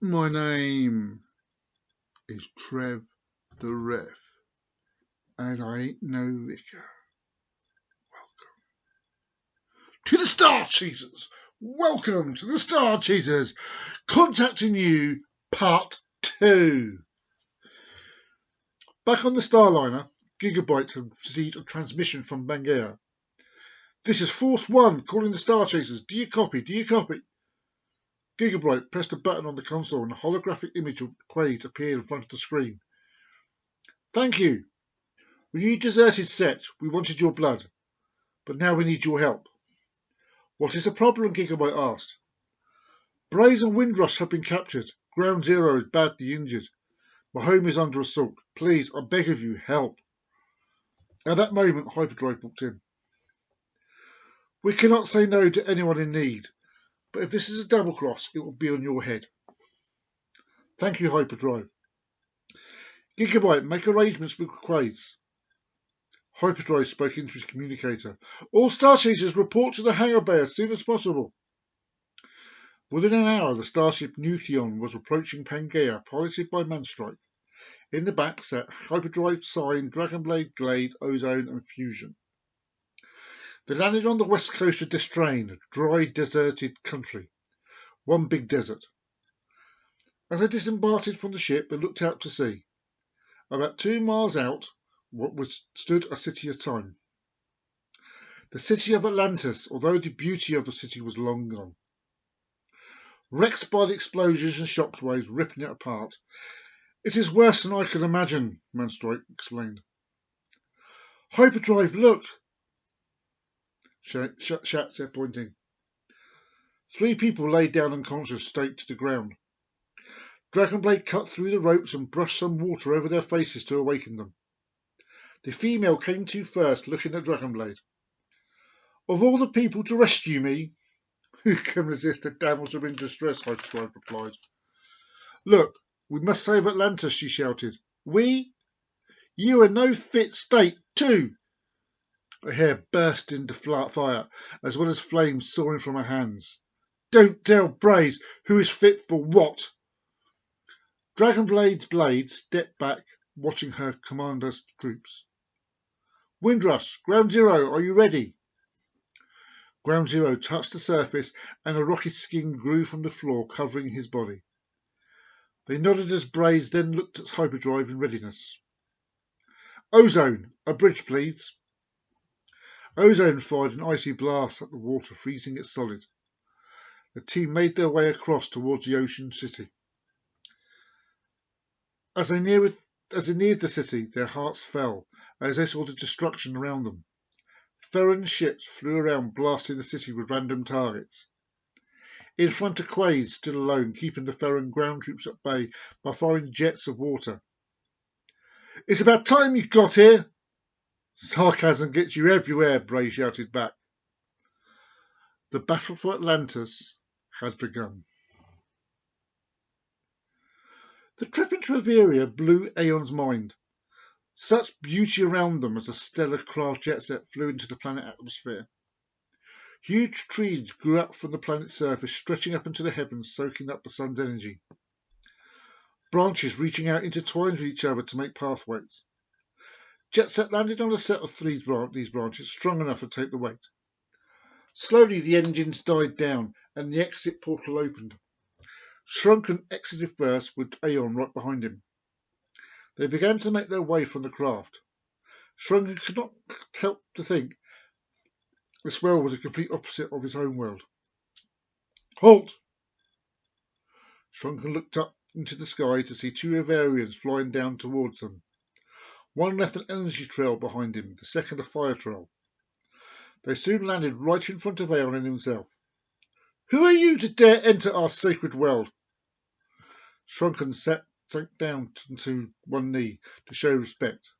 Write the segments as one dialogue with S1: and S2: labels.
S1: My name is Trev the Ref, and I ain't no vicar. To the starchasers! Welcome to the starchasers! Contacting you, part 2. Back on the Starliner, Gigabyte have received a transmission from Pangea. This is Force 1 calling the starchasers. Do you copy? Do you copy? Gigabyte pressed a button on the console and a holographic image of Quaid appeared in front of the screen. Thank you. When you deserted Set, we wanted your blood, but now we need your help. What is the problem? Gigabyte asked. Braze and Windrush have been captured. Ground Zero is badly injured. My home is under assault. Please, I beg of you, help. At that moment, Hyperdrive walked in. We cannot say no to anyone in need, but if this is a double cross, it will be on your head. Thank you, Hyperdrive. Gigabyte, make arrangements with Quays. Hyperdrive spoke into his communicator. All starchasers report to the hangar bay as soon as possible. Within an hour, the starship Nucleon was approaching Pangea, piloted by Manstrike. In the back sat Hyperdrive, Sign, Dragonblade, Glade, Ozone, and Fusion. They landed on the west coast of Destrain, a dry, deserted country. One big desert. As they disembarked from the ship, they looked out to sea. About 2 miles out, what stood a city of time. The city of Atlantis, although the beauty of the city was long gone. Wrecked by the explosions and shockwaves ripping it apart. It is worse than I can imagine, Manstrike explained. Hyperdrive, look! Shat said, pointing. 3 people lay down unconscious, staked to the ground. Dragonblade cut through the ropes and brushed some water over their faces to awaken them. The female came to first, looking at Dragonblade. Of all the people to rescue me, who can resist the damsel in distress? Hyperdrive replied. Look, we must save Atlantis, she shouted. We? You are no fit state, too. Her hair burst into fire, as well as flames soaring from her hands. Don't tell Braze who is fit for what. Dragonblade's blade stepped back, watching her commander's troops. Windrush, Ground Zero, are you ready? Ground Zero touched the surface, and a rocky skin grew from the floor, covering his body. They nodded as Braze then looked at Hyperdrive in readiness. Ozone, a bridge, please. Ozone fired an icy blast at the water, freezing it solid. The team made their way across towards the ocean city. As they neared the city, their hearts fell as they saw the destruction around them. Ferran ships flew around, blasting the city with random targets. In front of Quaid stood alone, keeping the Ferran ground troops at bay by firing jets of water. It's about time you got here! Sarcasm gets you everywhere, Bray shouted back. The battle for Atlantis has begun. The trip into Averia blew Aeon's mind. Such beauty around them as a stellar craft jet set flew into the planet atmosphere. Huge trees grew up from the planet's surface, stretching up into the heavens, soaking up the sun's energy. Branches reaching out intertwined with each other to make pathways. Jetset landed on a set of these branches, strong enough to take the weight. Slowly the engines died down, and the exit portal opened. Shrunken exited first, with Aeon right behind him. They began to make their way from the craft. Shrunken could not help to think this world was a complete opposite of his own world. Halt! Shrunken looked up into the sky to see 2 Avarians flying down towards them. One left an energy trail behind him, the second a fire trail. They soon landed right in front of Aeon and himself. Who are you to dare enter our sacred world? Shrunken sank down to one knee to show respect.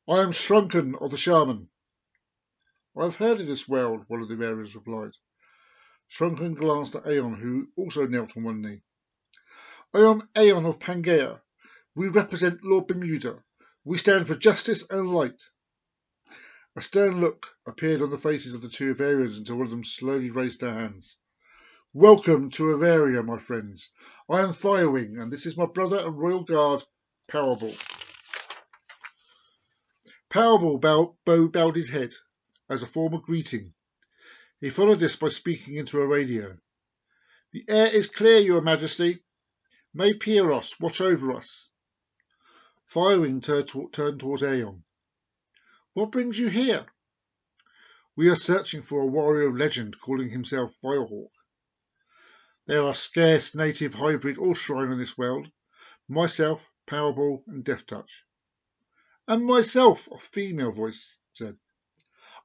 S1: I am Shrunken of the Shaman. I have heard of this world, one of the Avarians replied. Shrunken glanced at Aeon, who also knelt on one knee. I am Aeon of Pangea. We represent Lord Bermuda. We stand for justice and light. A stern look appeared on the faces of the 2 Avarians until one of them slowly raised their hands. Welcome to Avaria, my friends. I am Firewing, and this is my brother and royal guard, Powerball. Powerball bowed his head as a form of greeting. He followed this by speaking into a radio. The air is clear, your majesty. May Pyros watch over us. Firewing turned towards Aeon. What brings you here? We are searching for a warrior of legend calling himself Firehawk. There are scarce native hybrid or shrine in this world. Myself, Powerball, and Death Touch. And myself, a female voice said.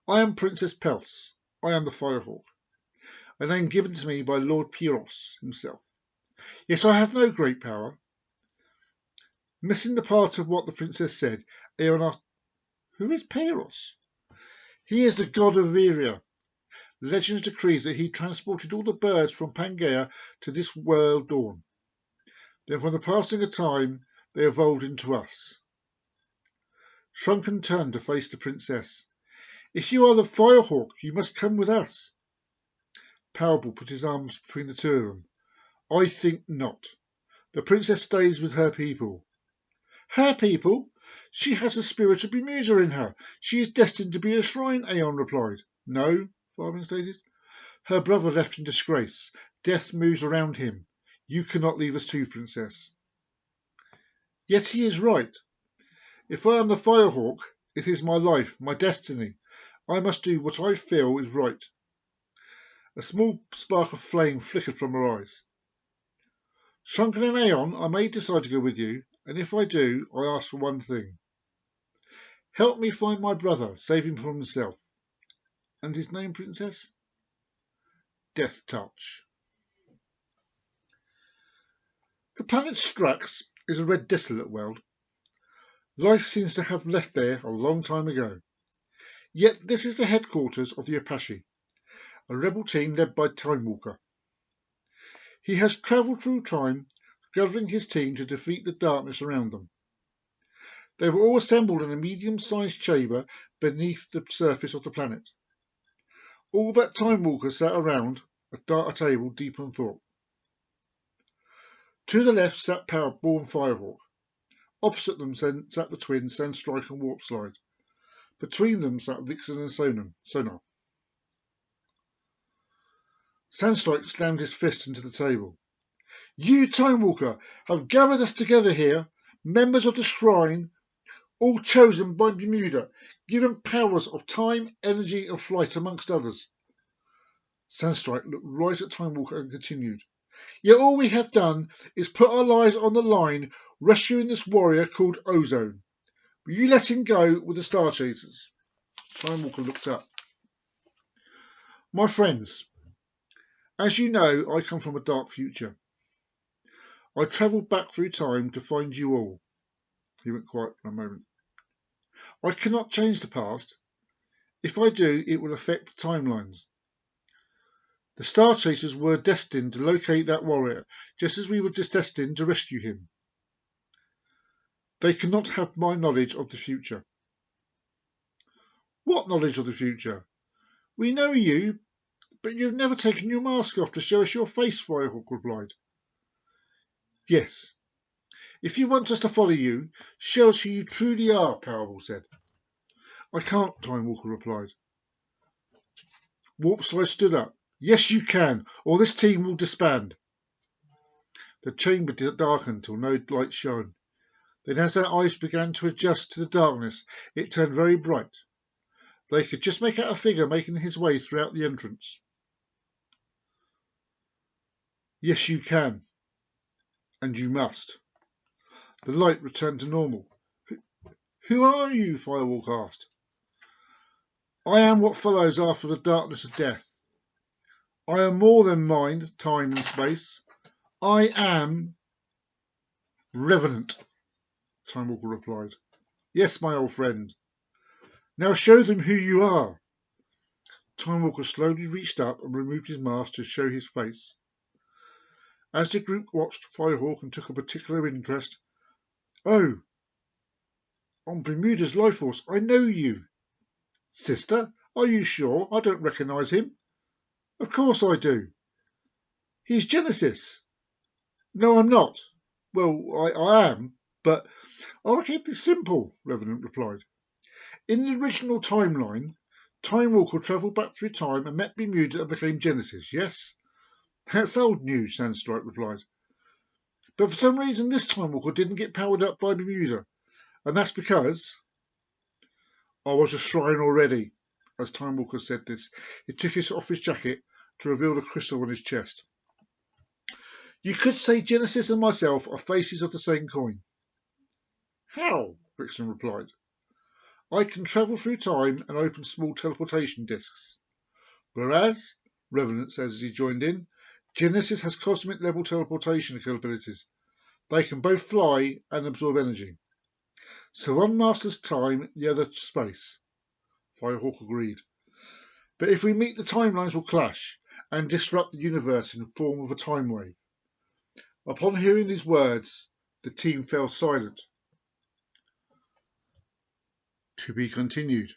S1: I am Princess Pels. I am the Firehawk, a name given to me by Lord Pyros himself. Yet I have no great power. Missing the part of what the princess said, Aeon asked, who is Pyros? He is the god of Avaria. Legends decrees that he transported all the birds from Pangaea to this world dawn. Then from the passing of time, they evolved into us. Shrunken turned to face the princess. If you are the Firehawk, you must come with us. Powerball put his arms between the two of them. I think not. The princess stays with her people. Her people? She has the spirit of Bermuda in her. She is destined to be a shrine, Aeon replied. No, Firewing stated. Her brother left in disgrace. Death moves around him. You cannot leave us too, princess. Yet he is right. If I am the Firehawk, it is my life, my destiny. I must do what I feel is right. A small spark of flame flickered from her eyes. Shrunken and Aeon, I may decide to go with you, and if I do, I ask for one thing. Help me find my brother, save him from himself. And his name, princess? Death Touch. The planet Strax is a red desolate world. Life seems to have left there a long time ago. Yet this is the headquarters of the Apache, a rebel team led by Time Walker. He has travelled through time, gathering his team to defeat the darkness around them. They were all assembled in a medium-sized chamber beneath the surface of the planet. All but Time Walker sat around a table deep in thought. To the left sat Powerball and Firehawk. Opposite them sat the twins Sandstrike and Warpslide. Between them sat Vixen and Sonar. Sandstrike slammed his fist into the table. You, Time Walker, have gathered us together here, members of the Shrine, all chosen by Bermuda, given powers of time, energy, and flight, amongst others. Sandstrike looked right at Time Walker and continued. Yet all we have done is put our lives on the line, rescuing this warrior called Ozone. Will you let him go with the starchasers? Time Walker looked up. My friends, as you know, I come from a dark future. I travelled back through time to find you all. He went quiet for a moment. I cannot change the past. If I do, it will affect the timelines. The starchasers were destined to locate that warrior, just as we were destined to rescue him. They cannot have my knowledge of the future. What knowledge of the future? We know you, but you've never taken your mask off to show us your face, Firehawk replied. Yes. If you want us to follow you, show us who you truly are, Powerball said. I can't, Time Walker replied. Warpslide stood up. Yes, you can, or this team will disband. The chamber darkened till no light shone. Then as their eyes began to adjust to the darkness, it turned very bright. They could just make out a figure making his way throughout the entrance. Yes, you can. And you must. The light returned to normal. Who are you? Firewalk asked. I am what follows after the darkness of death. I am more than mind, time and space. I am Revenant, Time Walker replied. Yes, my old friend. Now show them who you are. Time Walker slowly reached up and removed his mask to show his face. As the group watched Firehawk and took a particular interest, Oh, on Bermuda's life force, I know you. Sister, are you sure? I don't recognise him. Of course I do. He's Genesis. No, I'm not. Well, I am, but I'll keep it simple, Revenant replied. In the original timeline, Time Walker travelled back through time and met Bermuda and became Genesis, yes? That's old news, Sandstrike replied. But for some reason this Time Walker didn't get powered up by Bermuda, and that's because I was a shrine already. As Time Walker said this, he took it off his jacket to reveal the crystal on his chest. You could say Genesis and myself are faces of the same coin. How? Vixen replied. I can travel through time and open small teleportation discs. Whereas, Revenant says as he joined in, Genesis has cosmic level teleportation capabilities. They can both fly and absorb energy. So one masters time, the other space. Firehawk agreed. But if we meet, the timelines will clash and disrupt the universe in the form of a time wave. Upon hearing these words, the team fell silent. To be continued.